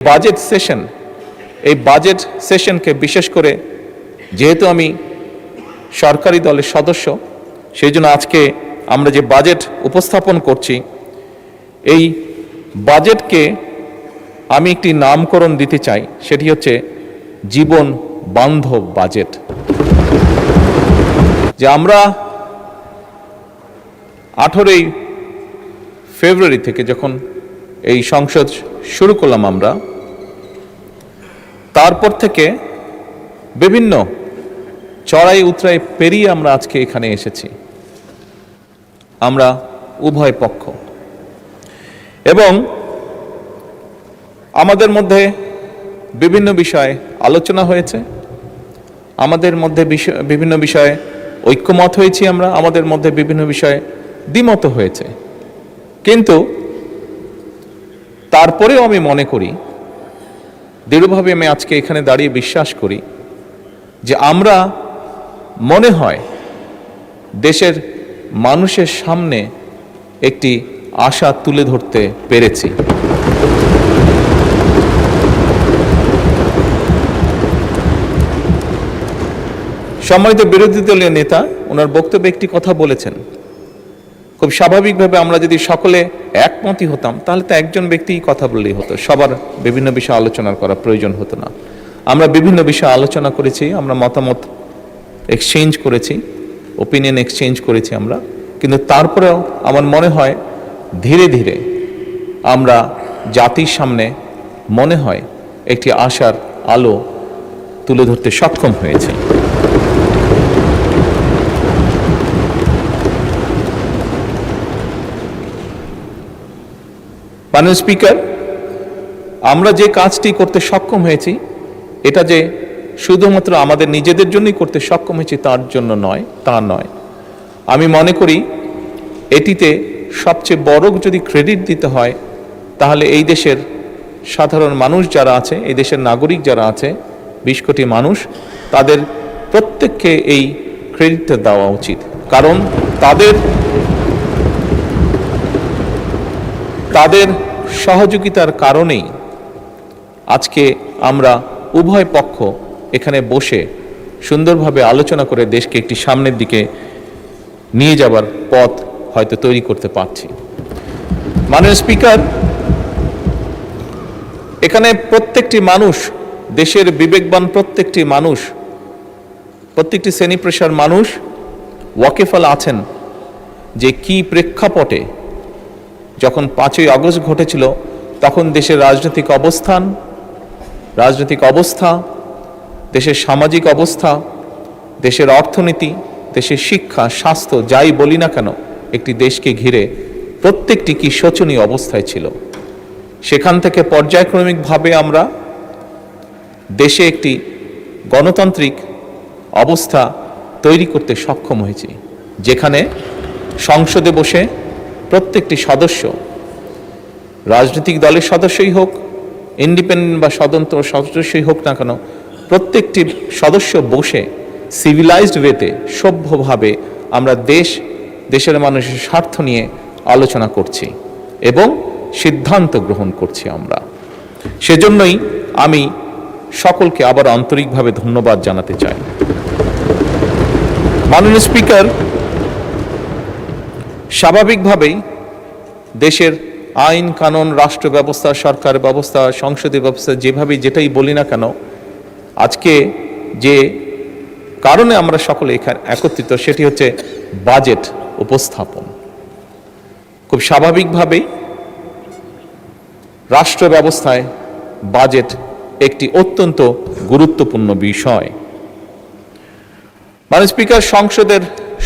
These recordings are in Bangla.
বাজেট সেশন, এই বাজেট সেশনকে বিশেষ করে যেহেতু আমি সরকারি দলের সদস্য, সেই জন্য আজকে আমরা যে বাজেট উপস্থাপন করছি, এই বাজেটকে আমি একটি নামকরণ দিতে চাই, সেটি হচ্ছে জীবন বান্ধব বাজেট। যে আমরা 18ই ফেব্রুয়ারি থেকে যখন এই সংসদ শুরু করলাম, আমরা তারপর থেকে বিভিন্ন চড়াই উতরাই পেরিয়ে আমরা আজকে এখানে এসেছি, আমরা উভয় পক্ষ, এবং আমাদের মধ্যে বিভিন্ন বিষয়ে আলোচনা হয়েছে, আমাদের মধ্যে বিভিন্ন বিষয়ে ঐক্যমত হয়েছি, আমরা আমাদের মধ্যে বিভিন্ন বিষয়ে দ্বিমত হয়েছে। কিন্তু তারপরেও আমি মনে করি, দৃঢ়ভাবে আমি আজকে এখানে দাঁড়িয়ে বিশ্বাস করি যে আমরা মনে হয় দেশের মানুষের সামনে একটি আশা তুলে ধরতে পেরেছি। সম্মানিত বিরোধী দলীয় নেতা ওনার বক্তব্যে একটি কথা বলেছেন, খুব স্বাভাবিকভাবে আমরা যদি সকলে একমতই হতাম তাহলে তো একজন ব্যক্তিই কথা বললেই হতো, সবার বিভিন্ন বিষয়ে আলোচনা করার প্রয়োজন হতো না। আমরা বিভিন্ন বিষয়ে আলোচনা করেছি, আমরা মতামত এক্সচেঞ্জ করেছি, ওপিনিয়ন এক্সচেঞ্জ করেছি আমরা, কিন্তু তারপরেও আমার মনে হয় ধীরে ধীরে আমরা জাতির সামনে মনে হয় একটি আশার আলো তুলে ধরতে সক্ষম হয়েছে। মাননীয় স্পিকার, আমরা যে কাজটি করতে সক্ষম হয়েছি, এটা যে শুধুমাত্র আমাদের নিজেদের জন্যই করতে সক্ষম হয়েছি তার জন্য নয়, তা নয়। আমি মনে করি এটিতে সবচেয়ে বড় যদি ক্রেডিট দিতে হয়, তাহলে এই দেশের সাধারণ মানুষ যারা আছে, এই দেশের নাগরিক যারা আছে, 20 কোটি মানুষ, তাদের প্রত্যেককে এই ক্রেডিটটা দেওয়া উচিত। কারণ তাদের সহযোগিতার কারণেই আজকে আমরা উভয় পক্ষ এখানে বসে সুন্দরভাবে আলোচনা করে দেশকে একটি সামনের দিকে নিয়ে যাবার পথ হয়তো তৈরি করতে পারছি। মাননীয় স্পিকার, এখানে প্রত্যেকটি মানুষ, দেশের বিবেকবান প্রত্যেকটি মানুষ, প্রত্যেকটি শ্রেণী পেশার মানুষ ওয়াকিফাল আছেন যে কি প্রেক্ষাপটে যখন 5ই আগস্ট ঘটেছিল, তখন দেশের রাজনৈতিক অবস্থা, দেশের সামাজিক অবস্থা, দেশের অর্থনীতি, দেশের শিক্ষা, স্বাস্থ্য, যাই বলি না কেন, একটি দেশকে ঘিরে প্রত্যেকটি কি শোচনীয় অবস্থায় ছিল। সেখান থেকে পর্যায়ক্রমিকভাবে আমরা দেশে একটি গণতান্ত্রিক অবস্থা তৈরি করতে সক্ষম হয়েছি, যেখানে সংসদে বসে প্রত্যেকটি সদস্য, রাজনৈতিক দলের সদস্যই হোক, ইন্ডিপেন্ডেন্ট বা স্বতন্ত্র সদস্যই হোক না কেন, প্রত্যেকটি সদস্য বসে সিভিলাইজড ওয়েতে, সভ্যভাবে আমরা দেশের মানুষের স্বার্থ নিয়ে আলোচনা করছি এবং সিদ্ধান্ত গ্রহণ করছি আমরা। সেজন্যই আমি সকলকে আবার আন্তরিকভাবে ধন্যবাদ জানাতে চাই। মাননীয় স্পিকার, স্বাভাবিকভাবেই দেশের আইন কানুন, রাষ্ট্র ব্যবস্থা, সরকার ব্যবস্থা, সংসদীয় ব্যবস্থা, যেভাবে যেটাই বলি না কেন, আজকে যে কারণে আমরা সকলে এখানে একত্রিত, সেটি হচ্ছে বাজেট উপস্থাপন। খুব স্বাভাবিকভাবেই রাষ্ট্র ব্যবস্থায় বাজেট একটি অত্যন্ত গুরুত্বপূর্ণ বিষয়। মাননীয় স্পিকার, সংসদের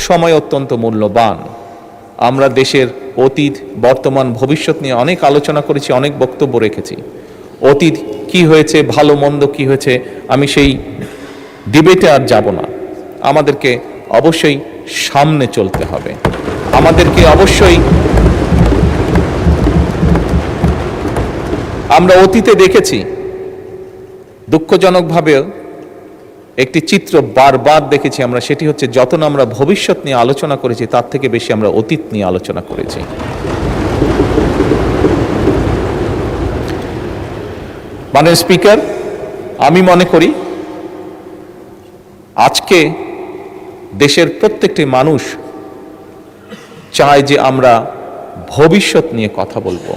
সময় অত্যন্ত মূল্যবান। আমরা দেশের অতীত, বর্তমান, ভবিষ্যৎ নিয়ে অনেক আলোচনা করেছি, অনেক বক্তব্য রেখেছি। অতীত কি হয়েছে, ভালো মন্দ কি হয়েছে, আমি সেই ডিবেটে আর যাব না। আমাদেরকে অবশ্যই সামনে চলতে হবে, আমাদেরকে অবশ্যই, আমরা অতীতে দেখেছি দুঃখজনকভাবে একটি চিত্র বারবার দেখেছি আমরা, সেটি হচ্ছে যত না আমরা ভবিষ্যৎ নিয়ে আলোচনা করেছি, তার থেকে বেশি আমরা অতীত নিয়ে আলোচনা করেছি। মাননীয় স্পিকার, আমি মনে করি আজকে দেশের প্রত্যেকটি মানুষ চায় যে আমরা ভবিষ্যৎ নিয়ে কথা বলবো।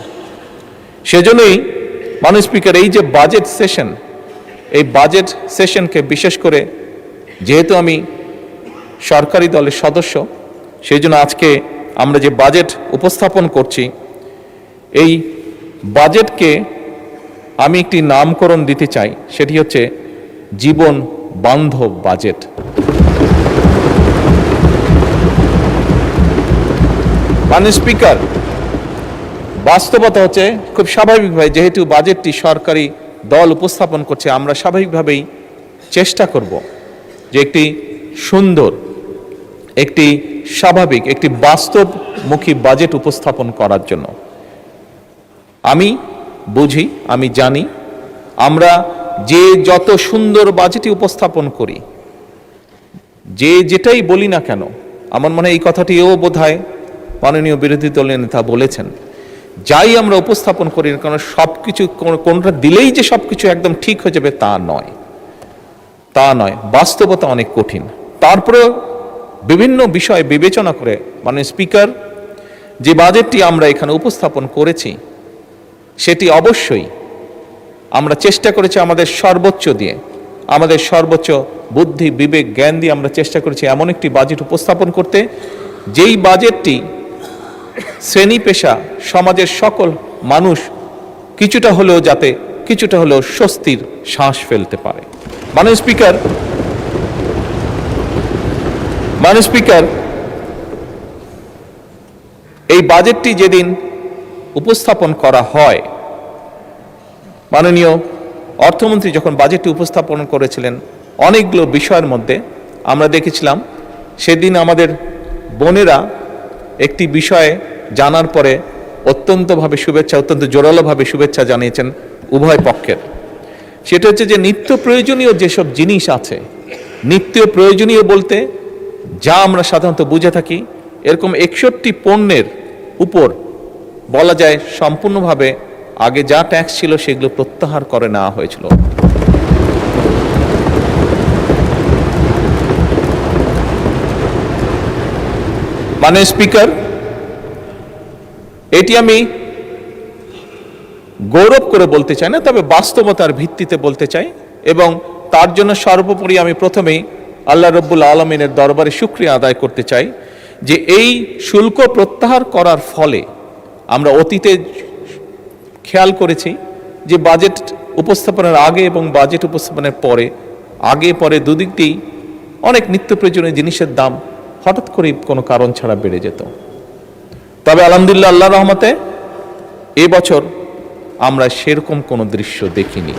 সেজন্যই মাননীয় স্পিকার, এই যে বাজেট সেশন, এই বাজেট সেশনকে বিশেষ করে যেহেতু আমি সরকারি দলের সদস্য, সেই জন্য আজকে আমরা যে বাজেট উপস্থাপন করছি, এই বাজেটকে আমি একটি নামকরণ দিতে চাই, সেটি হচ্ছে জীবন বান্ধব বাজেট। মাননীয় স্পিকার, বাস্তবতা হচ্ছে খুব স্বাভাবিকভাবে যেহেতু বাজেটটি সরকারি দল উপস্থাপন করছে, আমরা স্বাভাবিকভাবেই চেষ্টা করব যে একটি সুন্দর, একটি স্বাভাবিক, একটি বাস্তবমুখী বাজেট উপস্থাপন করার জন্য। আমি বুঝি, আমি জানি, আমরা যে যত সুন্দর বাজেটই উপস্থাপন করি, যে যেটাই বলি না কেন, আমার মনে হয় এই কথাটিও বোধহয় মাননীয় বিরোধী দলের নেতা বলেছেন, যাই আমরা উপস্থাপন করি না কেন সবকিছু কোনটা দিলেই যে সবকিছু একদম ঠিক হয়ে যাবে তা নয়, তা নয়। বাস্তবতা অনেক কঠিন। তারপরেও বিভিন্ন বিষয় বিবেচনা করে মাননীয় স্পিকার, যে বাজেটটি আমরা এখানে উপস্থাপন করেছি সেটি অবশ্যই আমরা চেষ্টা করেছি আমাদের সর্বোচ্চ দিয়ে, আমাদের সর্বোচ্চ বুদ্ধি, বিবেক, জ্ঞান দিয়ে আমরা চেষ্টা করেছি এমন একটি বাজেট উপস্থাপন করতে, যেই বাজেটটি শ্রেণী পেশা সমাজের সকল মানুষ কিছুটা হলেও যাতে কিছুটা হলেও স্বস্তির শ্বাস ফেলতে পারে। মাননীয় স্পিকার, এই বাজেটটি যেদিন উপস্থাপন করা হয়, মাননীয় অর্থমন্ত্রী যখন বাজেটটি উপস্থাপন করেছিলেন, অনেকগুলো বিষয়ের মধ্যে আমরা দেখেছিলাম সেদিন আমাদের বোনেরা একটি বিষয়ে জানার পরে অত্যন্তভাবে শুভেচ্ছা, অত্যন্ত জোরালোভাবে শুভেচ্ছা জানিয়েছেন উভয় পক্ষের। সেটা হচ্ছে যে নিত্য প্রয়োজনীয় যেসব জিনিস আছে, নিত্য প্রয়োজনীয় বলতে যা আমরা সাধারণত বুঝে থাকি, এরকম 61 পণ্যের উপর বলা যায় সম্পূর্ণভাবে আগে যা ট্যাক্স ছিল সেগুলো প্রত্যাহার করে নেওয়া হয়েছিল। মাননীয় স্পিকার, এটি আমি গৌরব করে বলতে চাই না, তবে বাস্তবতার ভিত্তিতে বলতে চাই, এবং তার জন্য সর্বোপরি আমি প্রথমেই আল্লাহ রব্বুল আলমিনের দরবারে শুকরিয়া আদায় করতে চাই যে এই শুল্ক প্রত্যাহার করার ফলে আমরা অতীতে খেয়াল করেছি যে বাজেট উপস্থাপনের আগে এবং বাজেট উপস্থাপনের পরে, আগে পরে দুদিক দিয়েই অনেক নিত্য প্রয়োজনীয় জিনিসের দাম হঠাৎ করে কোনো কারণ ছাড়া বেড়ে যেত। তবে আলহামদুলিল্লাহ, আল্লাহর রহমতে এবছর আমরা সেরকম কোনো দৃশ্য দেখিনি।